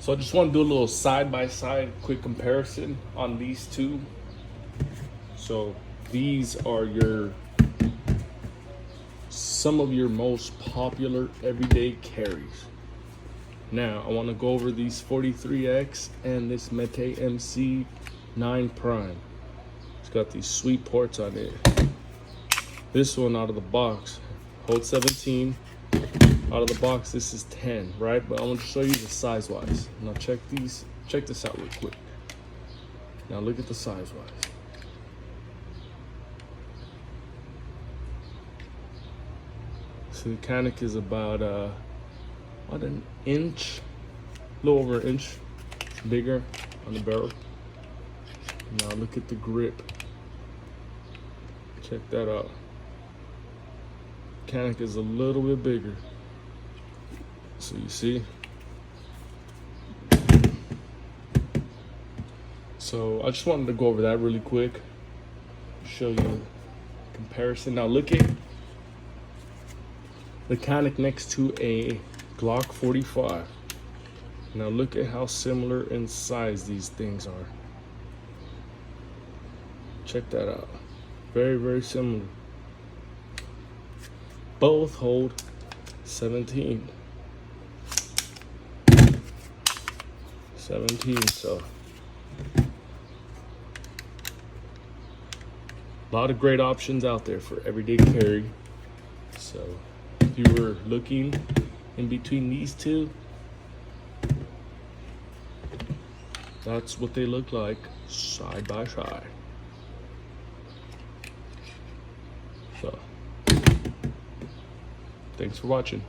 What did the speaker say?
So I just want to do a little side-by-side quick comparison on these two. So these are some of your most popular everyday carries. Now I want to go over these 43X and this Mete MC9 Prime. It's got these sweet ports on it. This one out of the box holds 17. Out of the box, this is 10, right? But I want to show you the size-wise. Now check this out real quick. Now look at the size-wise. So the Canik is about an inch, a little over an inch bigger on the barrel. Now look at the grip. Check that out. Canik is a little bit bigger. So you see. So I just wanted to go over that really quick. Show you the comparison. Now look at the Canik next to a Glock 45. Now look at how similar in size these things are. Check that out. Very, very similar. Both hold 17. 17, so a lot of great options out there for everyday carry. So if you were looking in between these two, that's what they look like side by side. So thanks for watching.